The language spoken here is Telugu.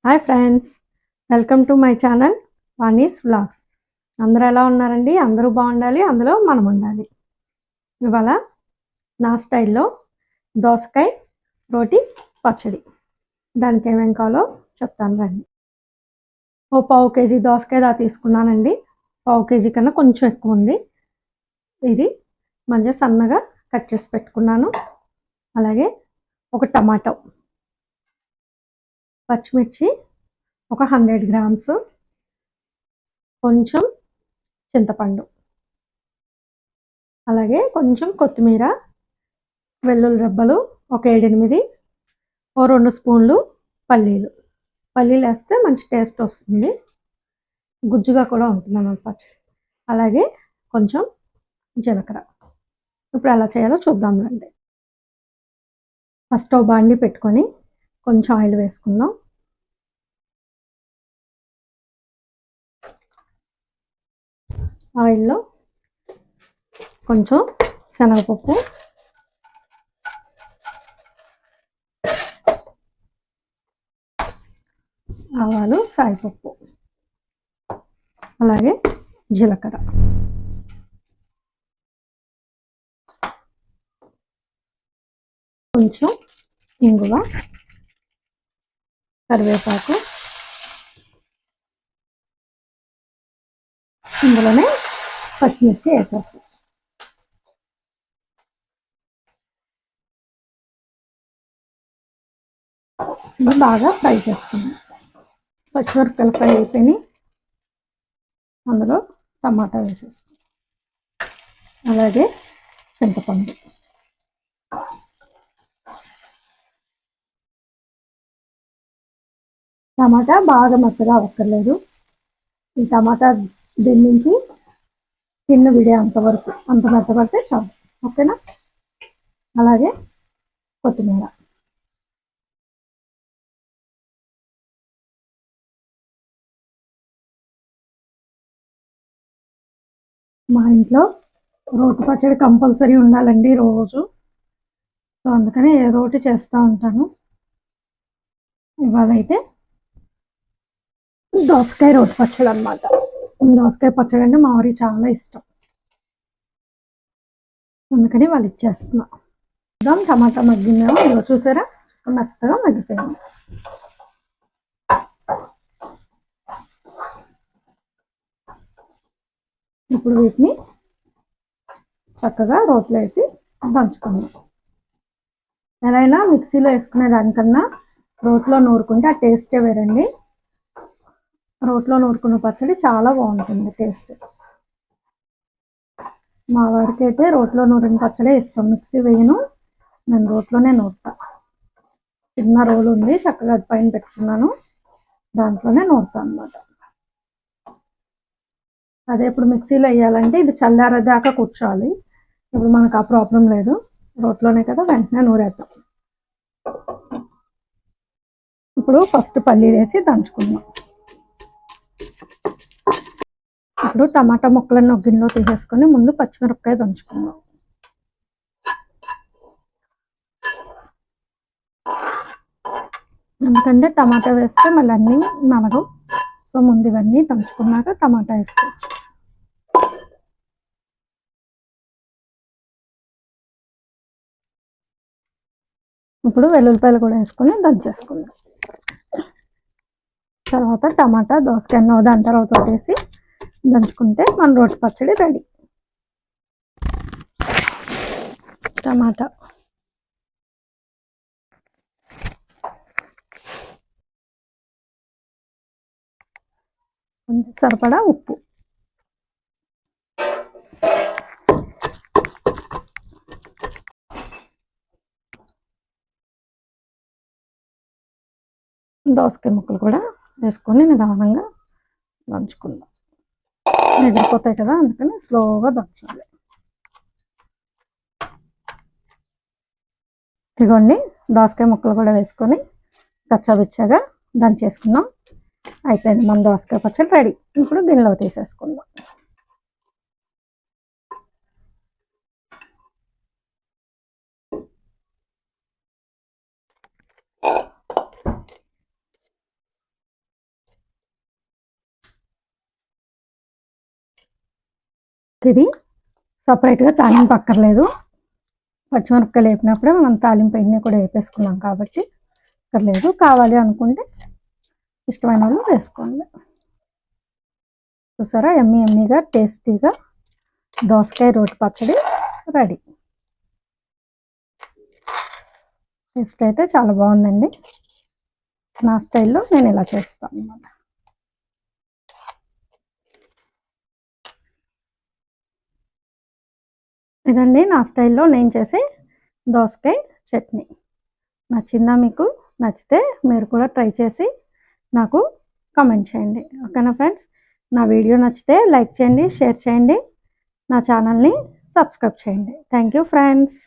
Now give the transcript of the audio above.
Hi friends, welcome to my channel Vani's vlogs. అందరూ ఎలా ఉన్నారండి? అందరూ బాగుండాలి, అందులో మనం ఉండాలి. ఇవాళ నా స్టైల్లో దోసకాయ రోటి పచ్చడి. దానికి ఏమేం కావాలో చెప్తాను రండి. ఓ పావు కేజీ దోసకాయ తీసుకున్నానండి. పావు కేజీ కన్నా కొంచెం ఎక్కువ ఉంది. ఇది మంచిగా సన్నగా కట్ చేసి పెట్టుకున్నాను. అలాగే ఒక టమాటో, పచ్చిమిర్చి ఒక 100 గ్రామ్స్, కొంచెం చింతపండు, అలాగే కొంచెం కొత్తిమీర, వెల్లుల్లి రెబ్బలు ఒక 7-8, ఓ 2 స్పూన్లు పల్లీలు వేస్తే మంచి టేస్ట్ వస్తుంది, గుజ్జుగా కూడా ఉంటుంది అన్నమాట పచ్చడి. అలాగే కొంచెం జీలకర్ర. ఇప్పుడు ఎలా చేయాలో చూద్దాం రండి. ఫస్ట్ బాండి పెట్టుకొని కొంచెం ఆయిల్ వేసుకుందాం. ఆయిల్లో కొంచెం శనగపప్పు, ఆవాలు, సాయిపప్పు, అలాగే జీలకర్ర, కొంచెం ఇంగువ, కరివేపాకు, ఇందులోనే పచ్చిమిర్చి వేసేస్తాం. ఇది బాగా ఫ్రై చేసుకున్నాం. పచ్చిమిరపకాయలు ఫ్రై అయిపోయి అందులో టమాటా వేసేస్తాం, అలాగే చింతపండు. టమాటా బాగా మెత్తగా అవ్వక్కర్లేదు. ఈ టమాటా దీని నుంచి చిన్న విడే అంతవరకు అంత మెత్తపడితే చాలు. ఓకేనా? అలాగే కొత్తిమీర. మా ఇంట్లో రోటి పచ్చడి కంపల్సరీ ఉండాలండి రోజు. సో అందుకని ఏదో ఒకటి చేస్తూ ఉంటాను. ఇవాళ అయితే దోసకాయ రోటి పచ్చడి అన్నమాట. దోసకాయ పచ్చడి అంటే మా వారికి చాలా ఇష్టం, అందుకని వాళ్ళు ఇచ్చేస్తున్నా. టమాటా మగ్గిందేమో, ఇదిగో చూసారా, మెత్తగా మగ్గిపోయింది. ఇప్పుడు వీటిని చక్కగా రోట్లో వేసి దంచుకుందాం. ఏదైనా మిక్సీలో వేసుకునే దానికన్నా రోట్లో నూరుకుంటే ఆ టేస్టే వేరండి. రోట్లో నూరుకున్న పచ్చడి చాలా బాగుంటుంది టేస్ట్. మా వారికి అయితే రోట్లో నూరిన పచ్చడే ఇష్టం. మిక్సీ వేయను, నేను రోట్లోనే నూరుతా. చిన్న రోలు ఉంది, చక్కగా పైన పెట్టుకున్నాను, దాంట్లోనే నూరుతా అన్నమాట. అదే ఇప్పుడు మిక్సీలో వేయాలంటే ఇది చల్లారేదాకా కూర్చోవాలి. ఇప్పుడు మనకు ఆ ప్రాబ్లం లేదు, రోట్లోనే కదా, వెంటనే నూరేద్దాం. ఇప్పుడు ఫస్ట్ పల్లీలు వేసి దంచుకుందాం. ఇప్పుడు టమాటా ముక్కలను ఒక గిన్నెలో తీసేసుకొని ముందు పచ్చిమిరపకాయ దంచుకుందాం. ఎందుకంటే టమాటా వేస్తే మళ్ళీ అన్నీ నలగవు. సో ముందు ఇవన్నీ దంచుకున్నాక టమాటా వేసుకోవచ్చు. ఇప్పుడు వెల్లుల్లిపాయలు కూడా వేసుకొని దంచేసుకుందాం. తర్వాత టమాటా, దోసకాయ దాని తర్వాత వేసి దంచుకుంటే మన రోటి పచ్చడి రెడీ. టమాటా, కొంచెం సరిపడా ఉప్పు, దోసకాయ ముక్కలు కూడా వేసుకొని నిదానంగా దంచుకుందాం. ఎగిరిపోతాయి కదా, అందుకని స్లోగా దంచాలి. ఇదిగోండి, దోసకాయ ముక్కలు కూడా వేసుకొని కచ్చాబిచ్చాగా దంచేసుకున్నాం. అయిపోయింది, మన దోసకాయ పచ్చడి రెడీ. ఇప్పుడు గిన్నెలో తీసేసుకుందాం. ఇది సపరేట్గా తాలింపు అక్కర్లేదు. పచ్చిమిరపకాయలు వేపినప్పుడే మనం తాలింపు అన్నీ కూడా వేపేసుకున్నాం కాబట్టి అక్కర్లేదు. కావాలి అనుకుంటే ఇష్టమైన వాళ్ళు వేసుకోండి. చూసారా, ఎమ్మీగా టేస్టీగా దోసకాయ రోటి పచ్చడి రెడీ. టేస్ట్ అయితే చాలా బాగుందండి. నా స్టైల్లో నేను ఇలా చేస్తాను అన్నమాట. ఇదండి నా స్టైల్లో నేను చేసే దోసకాయ చట్నీ. నచ్చిందా మీకు? నచ్చితే మీరు కూడా ట్రై చేసి నాకు కామెంట్ చేయండి. ఓకేనా ఫ్రెండ్స్? నా వీడియో నచ్చితే లైక్ చేయండి, షేర్ చేయండి, నా ఛానల్ని సబ్స్క్రైబ్ చేయండి. Thank you friends.